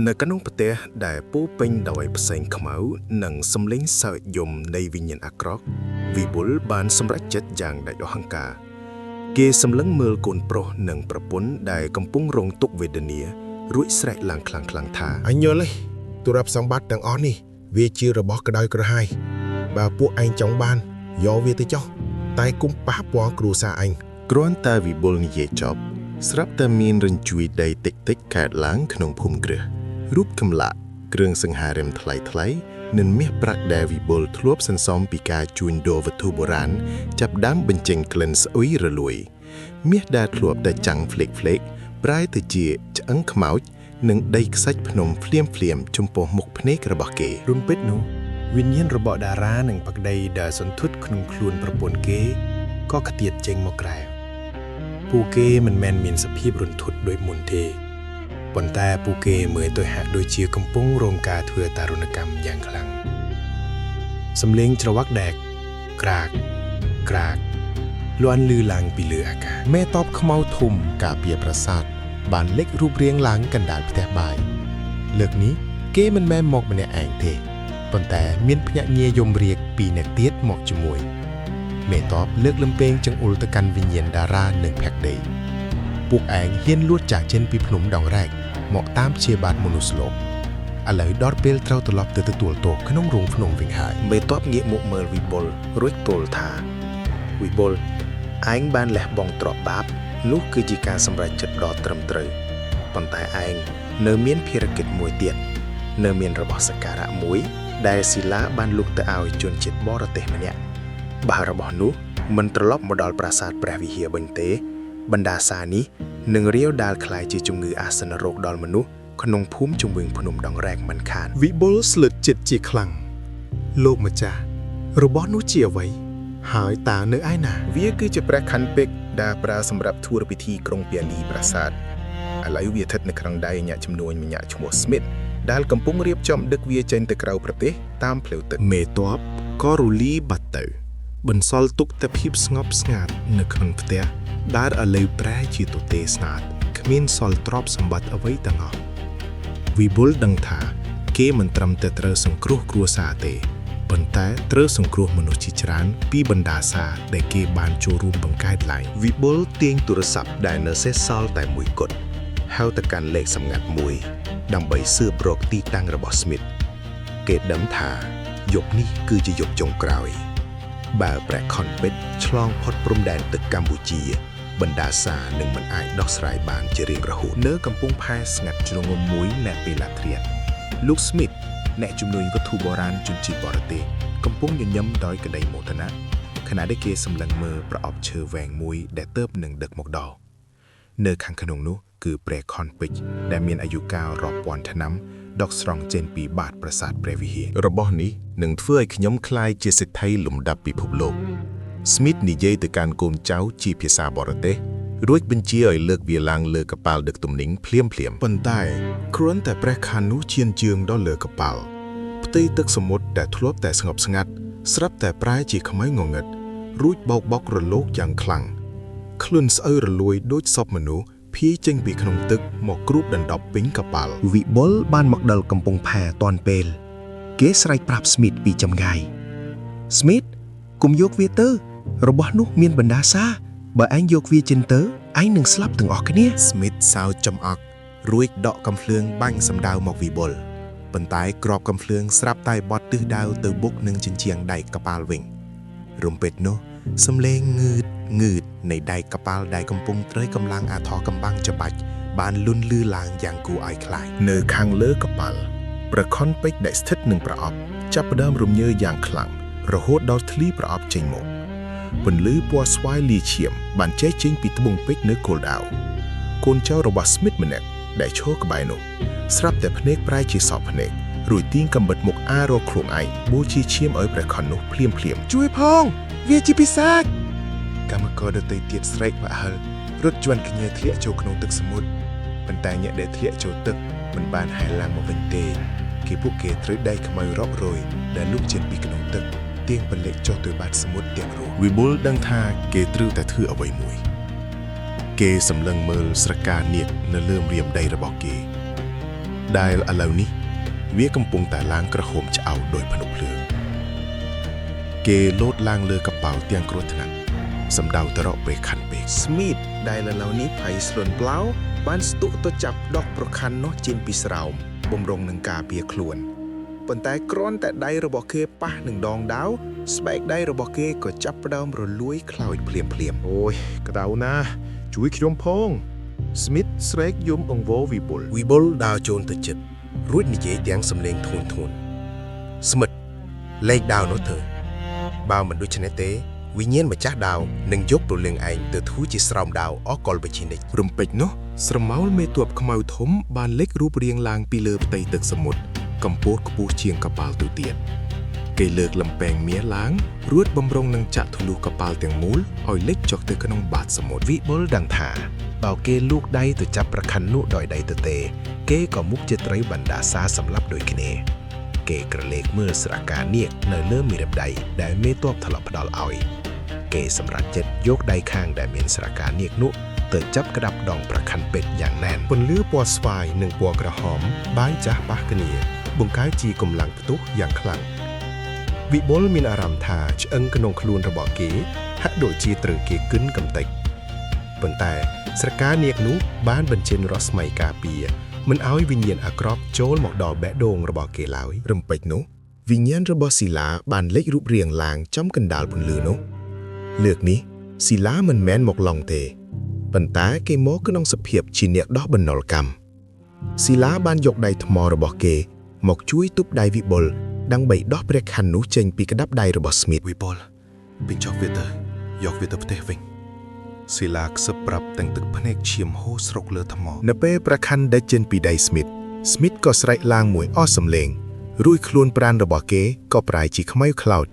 នៅក្នុងប្រទេសដែលពោពេញដោយផ្សែងខ្មៅនិងសំឡេងសើចយំនៃវិញ្ញាណអាក្រក់វិបុលបានសម្រេចចិត្តយ៉ាងដាច់អហង្ការគេសម្លឹងមើលកូនប្រុសនិងប្រពន្ធដែលកំពុងរងទុក្ខវេទនារួចស្រែកឡើងខ្លាំងៗថាអញយល់ទេទូរស័ព្ទសម្បត្តិទាំងអស់នេះវាជារបស់ក្តៅក្រហាយបើពួកឯងចង់បានយកវាទៅចុះតែគុំប៉ះពាល់គ្រួសារអញគ្រាន់តែវិបុលនិយាយចប់ស្រាប់តែមានរញ្ជួយដីតិចៗកើតឡើងក្នុងភូមិគ្រឹះរូបកម្លាក់គ្រឿងសង្ហារិមថ្លៃៗនិងមាសប្រាក់ដែលវិបុលធ្លាប់សន្សំពីការជួញដូរវត្ថុបុរាណចាប់ដើមបញ្ចេញក្លិនស្អុយរលួយមាសដែលធ្លាប់តែចាំងហ្វ្លេកប្រែទៅជាឆ្អឹងខ្មោចនិងដីខ្សាច់ភ្នំភ្លាមចំពោះមុខភ្នែករបស់គេរំពេចនោះវិញ្ញាណរបស់តារានិងបក្តីដែលសន្ធុតក្នុងខ្លួនប្រពន្ធគេក៏ខ្ទាតចេញមកក្រៅពួកគេមិនមែនមានសភាពរន្ធត់ដូចមុនទេប៉ុន្តែពួកគេមើលទៅហាក់ដូចជាកំពុងរងការធ្វើតារុណកម្មយ៉ាងខ្លាំងសំឡេងច្រវាក់ដែកក្រាកលាន់ឮឡើងពីលើអាកាសមេតបខ្មៅធំការពារប្រាសាទបានលេចរូបរាងឡើងកណ្ដាលផ្ទះបាយលើកនេះគេមិនមែនមកម្នាក់ឯងទេប៉ុន្តែមានភ្នាក់ងារយមរាជពីរនាក់ទៀតមកជាមួយមេតបលើកលំពេងចង្អុលទៅកាន់វិញ្ញាណតារានិងភក្តីពួកឯងហ៊ានលួចចាកចេញពីភ្នំដងរែកមកតាមព្យាបាទមនុស្សលោកឥឡូវដល់ពេលត្រូវត្រឡប់ទៅទទួលទោសក្នុងរោងភ្នំវិញហើយមេតបងាកមកមើលវិបុលរួចទល់ថាវិបុលឯងបានលះបង់ទ្រព្យបាបនោះគឺជាការសម្រេចចិត្តដ៏ត្រឹមត្រូវប៉ុន្តែឯងនៅមានភារកិច្ចមួយទៀតនៅមានរបស់សក្ការៈមួយដែលស៊ីឡាបានលុះទៅឲ្យជនជាតិបរទេសម្នាក់បើរបស់នោះមិនត្រឡប់មកដល់ប្រាសាទព្រះវិហារវិញទេបណ្ដាសានេះនឹងរាវដាលខ្លាយជាជំងឺអាសនរោគដល់មនុស្សក្នុងភូមិជុំវិញភ្នំដងរែកមិនខានវិបុលស្លឹកចិត្តជាខ្លាំងលោកម្ចាស់របស់នោះជាអ្វីហើយតើនៅឯណាវាគឺជាព្រះខ័នពេជ្រដែលប្រើសម្រាប់ធ្វើពិធីក្រុងពាលីប្រាសាទឥឡូវវាស្ថិតនៅក្នុងដៃអ្នកជំនួញម្នាក់ឈ្មោះ Smith ដែលកំពុងរៀបចំដឹកវាចេញទៅក្រៅប្រទេសតាមផ្លូវទឹកមេតបក៏រលីបាត់ទៅបន្សល់ទុកតែភាពស្ងប់ស្ងាត់នៅក្នុងផ្ទះដែលឥឡូវប្រែជាទទេស្នាតគ្មានសល់ទ្រព្យសម្បត្តិអ្វីទាំងអស់វិបុលដឹងថាគេមិនត្រឹមតែត្រូវសង្គ្រោះគ្រួសារទេប៉ុន្តែត្រូវសង្គ្រោះមនុស្សជាច្រើនពីបណ្ដាសាដែលគេបានចូលរួមបង្កើតឡើងវិបុលទាញទូរស័ព្ទដែលនៅសេសសល់តែមួយគត់ហៅទៅកាន់លេខសម្ងាត់មួយដើម្បីស៊ើបរកទីតាំងរបស់ Smith គេដឹងថាយប់នេះគឺជាយប់ចុងក្រោយបើព្រះខ័នពេជ្រឆ្លងផុតព្រំដែនទឹកកម្ពុជាបណ្ដាសានឹងមិនអាចដោះស្រាយបានជារៀងរហូតនៅកំពង់ផែស្ងាត់ជ្រងំមួយនៅពេលឡាត្រៀតលោក Smith អ្នកជំនួយវត្ថុបុរាណជនជាតិបរទេសកំពុងញញឹមដោយក្តីមោទនៈខណៈដែលគេសម្លឹងមើលប្រអប់ឈើវែងមួយដែលទើបនឹងដឹកមកដល់នៅខាងក្នុងនោះគឺព្រះខ័នពេជ្រដែលមានអាយុកាលរាប់ពាន់ឆ្នាំដកស្រង់ចេញពីបាតប្រាសាទព្រះវិហាររបស់នេះនឹងធ្វើឲ្យខ្ញុំក្លាយជាសេដ្ឋីលំដាប់ពិភពលោក Smith និយាយទៅកាន់កូនចៅជាភាសាបរទេសរួចបញ្ជាឲ្យលើកវាឡើងលើកប៉ាល់ដឹកទំនិញភ្លាមប៉ុន្តែគ្រាន់តែព្រះខ័ននោះឈានជើងដល់លើកប៉ាល់ផ្ទៃទឹកសមុទ្រដែលធ្លាប់តែស្ងប់ស្ងាត់ស្រាប់តែប្រែជាខ្មៅងងឹតរួចបោកបក់រលកយ៉ាងខ្លាំងខ្លួនស្អុយរលួយដូចសពមនុស្សភាយចេញពីក្នុងទឹកមកគ្របដណ្ដប់ពេញកប៉ាល់វិបុលបានមកដល់កំពង់ផែទាន់ពេលគេស្រែកប្រាប់ Smith ពីចម្ងាយ Smith កុំយកវាទៅរបស់នោះមានបណ្ដាសាបើឯងយកវាចេញទៅឯងនឹងស្លាប់ទាំងអស់គ្នា Smith សើចចំអករួចដកកំភ្លើងបាញ់សម្ដៅមកវិបុលប៉ុន្តែក្របកំភ្លើងស្រាប់តែបត់ទិសដៅទៅបុកនឹងជញ្ជាំងដៃកប៉ាល់វិញរំពេចនោះសំឡេងងឺតនៃដៃកប៉ាល់ដែលកំពុងត្រូវកម្លាំងអាថរកំបាំងច្បាច់បានលន់លឺឡើងយ៉ាងគួរឲ្យខ្លាចនៅខាងលើកប៉ាល់ព្រះខ័នពេជ្រដែលស្ថិតនឹងប្រអប់ចាប់ផ្ដើមរំញើយ៉ាងខ្លាំងរហូតដល់ធ្លីប្រអប់ចេញមកពន្លឺពណ៌ស្វាយលាឈាមបានចែកចេញពីត្បូងពេជ្រនៅគោលដៅកូនចៅរបស់ Smith ម្នាក់ដែលឈរក្បែរនោះស្រាប់តែភ្នែកប្រែជាសោកភ្នែករួចទាញកាំបិតមុខអារកខ្លួនឯងបូជាឈាមឲ្យព្រះខ័ននោះភ្លាមជួយផងវាជាពិសាចកម្មករដទៃទៀតស្រែកផ្អើលរត់ជន់គ្នាធ្លាក់ចូលក្នុងទឹកសមុទ្រប៉ុន្តែអ្នកដែលធ្លាក់ចូលទឹកមិនបានហែលឡើងមកវិញទេពួកគេត្រូវដៃខ្មៅរាប់រយដែលលុបចេញពីក្នុងទឹកទាញបន្លែកចុះទៅបាតសមុទ្រទាំងរស់វិបុលដឹងថាគេត្រូវតែធ្វើអ្វីមួយគេសម្លឹងមើលស្រកានាគនៅលើម្រាមដៃរបស់គេ ដែលឥឡូវនេះវាកំពុងតែឡើងក្រហមឆ្អៅដោយភ្នក់ភ្លើងគេលោតឡើងលើកប៉ាល់ទាំងគ្រោះថ្នាក់សម្ដៅទៅរកពេលខាន់ពេក Smith ដែលឥឡូវនេះភ័យស្លន់ប្លោបានស្ទុះទៅចាប់ដកប្រខាន់នោះចេញពីស្រោមបំរុងនឹងការពារខ្លួនប៉ុន្តែគ្រាន់តែដៃរបស់គេប៉ះនឹងដងដាវស្បែកដៃរបស់គេក៏ចាប់ផ្ដើមរលួយខ្លោចភ្លាមអូយក្តៅណាស់ជួយខ្ញុំផង Smith ស្រែកយំអង្វរវិបុល វិបុលដើរចូលទៅជិតរួចនិយាយទាំងសំឡេងធ្ងន់ធ្ងរ Smith លេខដាវនោះទៅបើមិនដូច្នេះទេវិញ្ញាណម្ចាស់ដាវនឹងយកព្រលឹងឯងទៅធូរជាស្រោមដាវអកលបជានិច្ច រំពេចនោះស្រមោលមេទ័ពខ្មៅធំបានលេចរូបរាងឡើងពីលើផ្ទៃទឹកសមុទ្រកម្ពស់ខ្ពស់ជាងកប៉ាល់ទៅទៀតគេលើកលំពែងមាសឡើងរួចបំរុងនឹងចាក់ធ្លុះកប៉ាល់ទាំងមូលឲ្យលិចចុះទៅក្នុងបាតសមុទ្រ វិបុលដឹងថាបើគេលូកដៃទៅចាប់ប្រខាន់នោះដោយដៃទៅទេគេក៏មុខជាត្រីបណ្ដាសាសម្លាប់ដូចគ្នាគេក្រឡេកមើលស្រកានាគនៅលើមេរឹបដៃដែលមេទ័ពធ្លាប់ផ្ដល់ឲ្យគេសម្រេចចិត្តយកដៃខាងដែលមានស្រកានាគនោះទៅចាប់ក្តាប់ដងប្រខាន់ពេជ្រយ៉ាងណែន ពន្លឺពណ៌ស្វាយនិងពណ៌ក្រហមបាយចាស់ប៉ះគ្នាបង្កើតជាកម្លាំងផ្ទុះយ៉ាងខ្លាំងវិបុលមានអារម្មណ៍ថាឆ្អឹងក្នុងខ្លួនរបស់គេហាក់ដូចជាត្រូវគេគិនកំទេចប៉ុន្តែស្រកានាគនោះបានបញ្ចេញរស្មីការពារមិនឲ្យវិញ្ញាណអាក្រក់ចូលមកដល់បេះដូងរបស់គេឡើយរំពេចនោះវិញ្ញាណរបស់ស៊ីឡាបានលេចរូបរាងឡើងចំកណ្ដាលពន្លឺនោះលើកនេះស៊ីឡាមិនមែនមកឡង់ទេប៉ុន្តែគេមកក្នុងសភាពជាអ្នកដោះបណ្ណុលកម្មស៊ីឡាបានយកដៃថ្មរបស់គេមកជួយទប់ដៃវិបុលដើម្បីដោះព្រះខ័ននោះចេញពីក្តាប់ដៃរបស់ Smith វិបុលបញ្ចុះវាទៅយកវាទៅផ្ទះវិញស៊ីឡាខ្សឹបប្រាប់ទាំងទឹកភ្នែកឈាមហូរស្រុកលើថ្ម នៅពេលព្រះខ័នដេញចេញពីដៃ Smith ក៏ស្រែកឡើងមួយអស់សំឡេងរួចខ្លួនប្រាណរបស់គេក៏ប្រែជាខ្មៅខ្លោច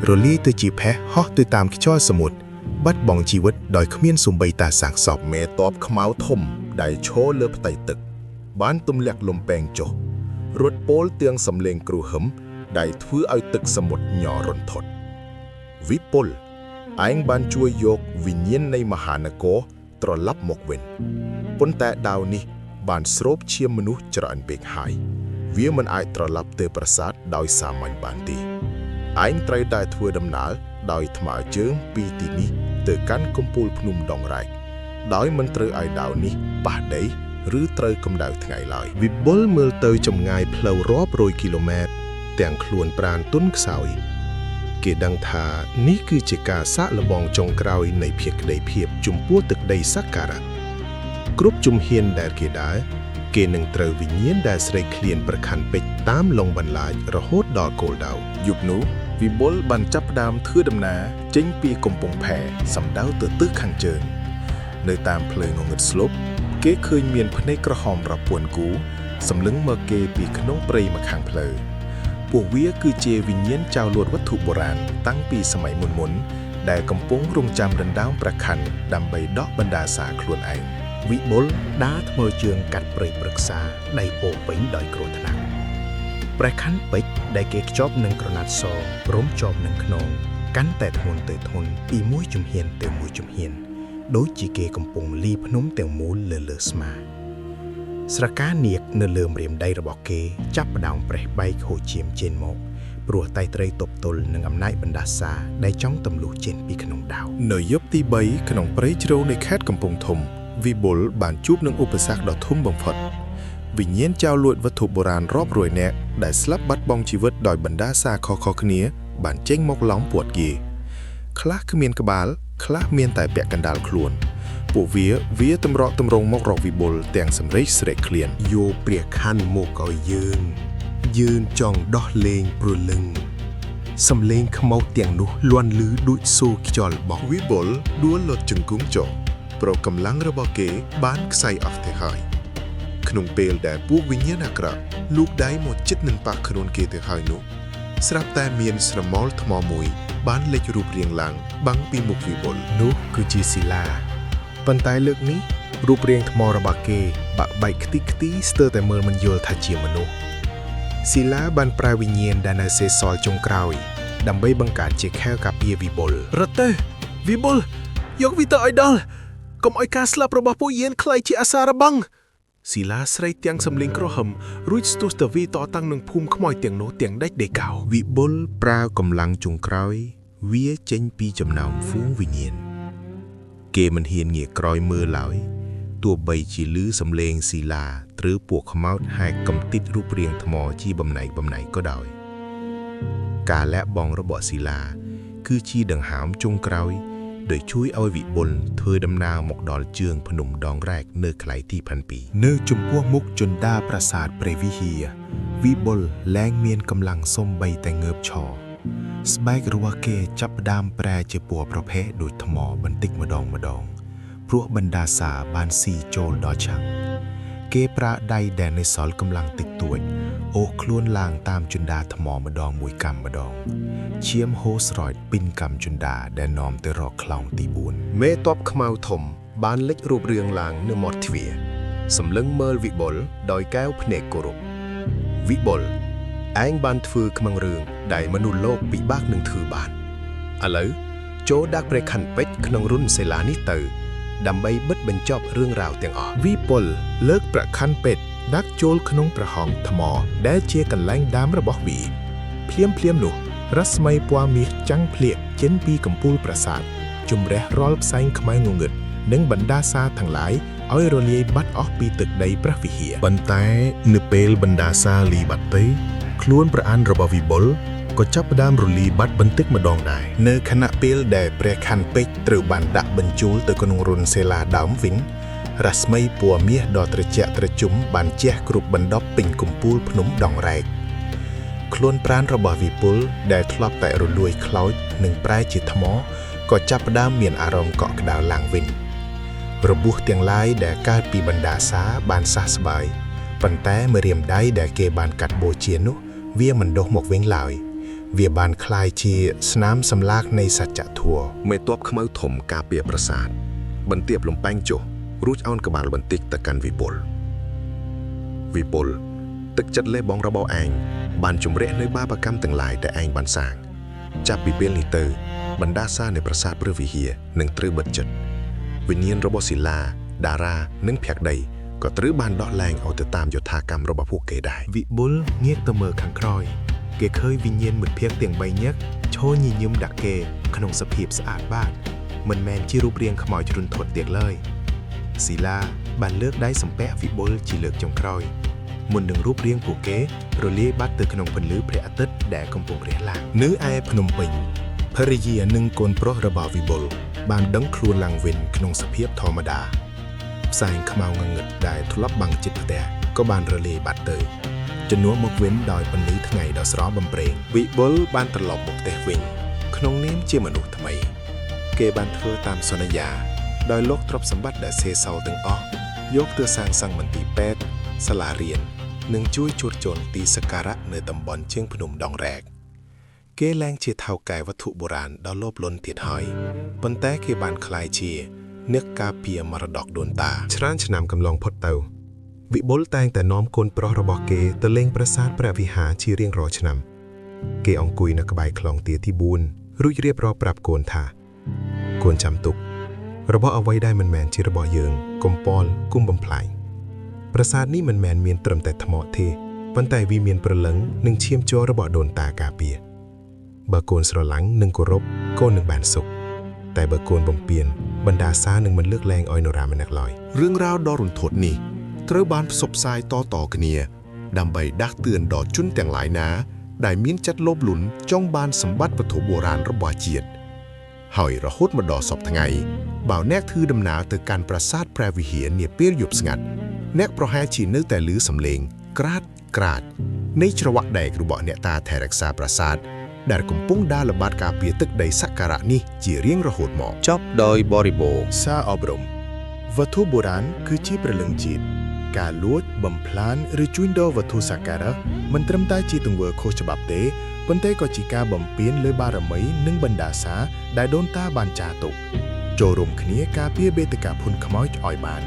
រលាយទៅជាផេះហោះទៅតាមខ្យល់សមុទ្របាត់បង់ជីវិតដោយគ្មានសូម្បីតែសាកសពមេតបខ្មៅធំដែលឈរលើផ្ទៃទឹកបានទម្លាក់លំពែងចុះរត់ពោលទាំងសំឡេងគ្រូហឹមដែលធ្វើឲ្យទឹកសមុទ្រញ័ររន្ធត់វិពុលឯងបានជួយយកវិញ្ញាណនៃមហានគរត្រឡប់មកវិញប៉ុន្តែដាវនេះបានស្រូបឈាមមនុស្សច្រើនពេកហើយវាមិនអាចត្រឡប់ទៅប្រាសាទដោយសាមញ្ញបានទេឯងត្រូវតែធ្វើដំណើរដោយថ្មើរជើងពីទីនេះទៅកាន់កំពូលភ្នំដងរែកដោយមិនត្រូវឲ្យដាវនេះប៉ះដីឬត្រូវកម្ដៅថ្ងៃឡើយវិបុលមើលទៅចម្ងាយផ្លូវរាប់រយគីឡូម៉ែត្រទាំងខ្លួនប្រាណទន់ខ្សោយគេដឹងថានេះគឺជាការសាកល្បងចុងក្រោយនៃភក្តីភាពចំពោះទឹកដីសក្ការៈគ្រប់ជំហានដែលគេដើរគេនឹងត្រូវវិញ្ញាណដែលស្រេកឃ្លានប្រខាន់ពេជ្រតាមលងបន្លាចរហូតដល់គោលដៅយប់នោះវិបុលបានចាប់ផ្ដើមធ្វើដំណើរចេញពីកំពង់ផែសំដៅទៅទិសខាងជើងនៅតាមផ្លូវងងឹតស្លុបគេឃើញមានភ្នែកក្រហមរាប់ពាន់គូសម្លឹងមកគេពីក្នុងព្រៃម្ខាងផ្លូវពួកវាគឺជាវិញ្ញាណចៅលួតវត្ថុបុរាណតាំងពីសម័យមុនដែលកំពុងរង់ចាំដណ្ដើមព្រះខ័នដើម្បីដោះបណ្ដាសាខ្លួនឯងវិបុលដើរថ្មើរជើងកាត់ព្រៃព្រឹក្សាដៃពោពេញដោយគ្រោះថ្នាក់ព្រះខ័នពេជ្រដែលគេខ្ជាប់នឹងក្រណាត់សព្រមជាប់នឹងខ្នងកាន់តែធ្ងន់ទៅធ្ងន់ពីមួយជំហានទៅមួយជំហានដូចជាគេកំពុងលីភ្នំទាំងមូលលើស្មាស្រកានាគនៅលើម្រាមដៃរបស់គេចាប់ផ្ដើមប្រេះបែកហូរឈាមចេញមកព្រោះតៃត្រីទប់ទល់នឹងអំណាចបណ្ដាសាដែលចង់ទម្លុះចេញពីក្នុងដាវនៅយប់ទី3ក្នុងព្រៃជ្រៅនៃខេត្តកំពង់ធំវិបុលបានជួបនឹងឧបសគ្គដ៏ធំបំផុតវិញ្ញាណចៅលួចវត្ថុបុរាណរាប់រយនាក់ដែលស្លាប់បាត់បង់ជីវិតដោយបណ្ដាសាខុសៗគ្នាបានចេញមកឡោមព័ទ្ធគេខ្លះគ្មានក្បាលខ្លះមានតែពាក់កណ្ដាលខ្លួនពួកវាតម្រក់តម្រង់មករកវិបុលទាំងសម្រេចស្រែកឃ្លានយកព្រះខ័នមកឲ្យយើងចង់ដោះលែងព្រលឹងសំឡេងខ្មោចទាំងនោះលាន់លឺដូចសូរខ្យល់បោកវិបុលដួលលត់ជង្គង់ចុះព្រោះកម្លាំងរបស់គេបានខ្សែអស់ទៅហើយក្នុងពេលដែលពួកវិញ្ញាណអាក្រក់លូកដៃមកជិតនឹងប៉ះខ្លួនគេទៅហើយនោះស្រាប់តែមានស្រមោលថ្មមួយបានលេចរូបរាងឡើងបាំងពីមុខវិបុលនោះគឺជាស៊ីឡាប៉ុន្តែលើកនេះរូបរាងថ្មរបស់គេបាក់បែកខ្ទីខ្ទីស្ទើរតែមើលមិនយល់ថាជាមនុស្សស៊ីឡាបានប្រើវិញ្ញាណដែលនៅសេសសល់ចុងក្រោយដើម្បីបង្កើតជាខែវការពារវិបុលរត់ទៅវិបុលយកវាទៅឲ្យដល់កុំឲ្យការស្លាប់របស់ពួកយានខ្លាយជាអាសារបាំង ศิลาស្រីទាំងសំលេងក្រហមរួចស្ទុះទៅវីតតាំងនឹងភូមិខ្មោចទាំងនោះទាំងដាច់ដេកៅ វិបុលប្រើកម្លាំងចុងក្រោយវាចេញពីចំណោមហ្វូងវិញ្ញាណគេមិនហ៊ានងាកក្រោយមើលឡើយទោះបីជាឮសំឡេងស៊ីឡាឬពួកខ្មោចហែកកំតិចរូបរាងថ្មជាបំណែកក៏ដោយការលាក់បងរបស់ស៊ីឡាគឺជាដង្ហើមចុងក្រោយដោយជួយឲ្យវិបុលធ្វើដំណើរមកដល់ជើងភ្នំដងរែកនៅក្លាយទី7នៅចំពោះមុខជណ្ដាប្រាសាទព្រះវិហារវិបុលលែងមានកម្លាំងសំបីតែងើបឈរស្បែករបស់គេចាប់ផ្ដើមប្រែជាពណ៌ប្រផេះដូចថ្មបន្តិចម្ដងព្រោះបណ្ដាសាបានស៊ីចូលដល់ឆាំងគេប្រើដៃដែលនៅសល់កម្លាំងតិចតួចអូសខ្លួនឡើងតាមជណ្ដាថ្មម្ដងមួយកាំម្ដងឈាមហូរស្រោចពីនកម្មជណ្ដាដែលនាំទៅរកខ្លោងទី4មេតបខ្មៅធំបានលេចរូបរាងឡើងនៅមាត់ទ្វារសម្លឹងមើលវិបុលដោយកែវភ្នែកគោរពវិបុលឯងបានធ្វើខ្មាំងរឿងដែលមនុស្សលោកពិបាកនឹងធ្វើបានឥឡូវចូលដាក់ព្រះខ័នពេជ្រក្នុងរុនសេឡានេះទៅដើម្បីបិទបញ្ចប់រឿងរ៉ាវទាំងអស់វិបុលលើកព្រះខ័នពេជ្រដាក់ចូលក្នុងប្រហោងថ្មដែលជាកន្លែងដាមរបស់វាភ្លាមនោះរស្មីពណ៌មាសចាំងភ្លៀកចេញពីកំពូលប្រាសាទជំរះរាល់ផ្សែងខ្មៅងងឹតនិងបណ្ដាសាទាំងឡាយឲ្យរលាយបាត់អស់ពីទឹកដីព្រះវិហារប៉ុន្តែនៅពេលបណ្ដាសាលីបាត់ទៅខ្លួនព្រះអានរបស់វិបុលក៏ចាប់ផ្ដើមរលាយបាត់បន្តិចម្ដងដែរនៅខណៈពេលដែលព្រះខ័នពេជ្រត្រូវបានដាក់បញ្ចូលទៅក្នុងរុនសេឡាដើមវិញរស្មីពណ៌មាសដ៏ត្រជាក់ត្រជុំបានជះគ្រប់បណ្ដប់ពេញកំពូលភ្នំដងរែកខ្លួនប្រាណរបស់វិពុលដែលធ្លាប់តែរលួយខ្លោចនិងប្រែជាថ្មក៏ចាប់ផ្ដើមមានអារម្មណ៍កក់ក្ដៅឡើងវិញរបួសទាំងឡាយដែលកើតពីបណ្ដាសាបានសះស្បើយប៉ុន្តែម្រាមដៃដែលគេបានកាត់បូជានោះវាមិនដុះមកវិញឡើយវាបានคล้ายជាស្នាមសម្លាកនៃសច្ចធម៌មេតបខ្មៅធំការពារប្រាសាទបន្ទាបលំប៉ែងចុះរួចអោនក្បាលបន្តិចទៅកាន់វិពុលទឹកចិត្តលេះបងរបស់ឯងបានជំរះនៅបាបកម្មទាំងឡាយដែលឯងបានសាងចាប់ពីពេលនេះទៅបណ្ដាសានៃប្រាសាទព្រះវិហារនឹងត្រូវបិទជិតវិញ្ញាណរបស់ស៊ីឡាតារានិងភក្តីក៏ត្រូវបានដោះលែងឲ្យទៅតាមយថាកម្មរបស់ពួកគេដែរវិបុលងាកទៅមើលខាងក្រោយគេឃើញវិញ្ញាណមិត្តភក្តិទាំង3នាក់ឈរញញឹមដាក់គេក្នុងសភាពស្អាតបាតមិនមែនជារូបរាងខ្មោចរន្ធត់ទៀតឡើយស៊ីឡាបានលើកដៃសំពះវិបុលជាលើកចុងក្រោយមុននឹងរូបរាងពួកគេរលាយបាត់ទៅក្នុងពន្លឺព្រះអាទិត្យដែលកំពុងរះឡើងនៅឯភ្នំពេញភរិយានិងកូនប្រុសរបស់វិបុលបានដឹងខ្លួនឡើងវិញក្នុងសភាពធម្មតាផ្សែងខ្មៅងងឹតដែលធ្លាប់បាំងចិត្តផ្ទះក៏បានរលាយបាត់ទៅជំនួសមកវិញដោយពន្លឺថ្ងៃដ៏ស្រស់បំព្រេងវិបុលបានត្រឡប់មកផ្ទះវិញក្នុងនាមជាមនុស្សថ្មីគេបានធ្វើតាមសន្យាដោយលោកទ្រព្យសម្បត្តិដែលសេសសល់ទាំងអស់យកទៅសាងសង់មន្ទីរពេទ្យសាលារៀននិងជួយជួសជុលទីសក្ការៈនៅតំបន់ជើងភ្នំដងរែកគេឡើងជាថៅកែវត្ថុបុរាណដ៏លោភលន់ទៀតហើយប៉ុន្តែគេបានក្លាយជាអ្នកការពារមរតកដូនតាច្រើនឆ្នាំកន្លងផុតទៅវិបុលតែងតែនាំកូនប្រុសរបស់គេទៅលេងប្រាសាទព្រះវិហារជារៀងរាល់ឆ្នាំគេអង្គុយនៅក្បែរខ្លោងទាទី4រួចរៀបរាប់ប្រាប់កូនថាកូនចាំទុករបស់អ្វីដែលមិនមែនជារបស់យើងកុំប៉លគុំបំផ្លាញប្រាសាទនេះមិនមែនមានត្រឹមតែថ្មទេប៉ុន្តែវាមានព្រលឹងនិងឈាមជ័ររបស់ដូនតាការពារបើកូនស្រឡាញ់និងគោរពកូននឹងបានសុខតែបើកូនបំពានបណ្ដាសានឹងមិនលើកលែងឲ្យនរណាម្នាក់ឡើយរឿងរ៉ាវដ៏រន្ធត់នេះត្រូវបានផ្សព្វផ្សាយតៗគ្នាដើម្បីដាស់តឿនដល់ជនទាំងឡាយណាដែលមានចិត្តលោភលន់ចង់បានសម្បត្តិវត្ថុបុរាណរបស់ជាតិហើយរហូតមកដល់សពថ្ងៃបើអ្នកធ្វើដំណើរទៅកាន់ប្រាសាទព្រះវិហារនាពេលយប់ស្ងាត់អ្នកប្រហែលជានៅតែឮសំឡេងក្រាតនៃច្រវាក់ដែករបស់អ្នកតាថែរក្សាប្រាសាទដែលកំពុងដើរល្បាតការពារទឹកដីសក្ការៈនេះជារៀងរហូតមកចប់ដោយបរិបូរណ៍សារអប់រំវត្ថុបុរាណគឺជាព្រលឹងជាតិការលួចបំផ្លាញឬជួញដូរវត្ថុសក្ការៈមិនត្រឹមតែជាទង្វើខុសច្បាប់ទេប៉ុន្តែក៏ជាការបំពានលើបារមីនិងបណ្ដាសាដែលដូនតាបានចារទុកចូលរួមគ្នាការពារបេតិកភណ្ឌខ្មោចឲ្យបាន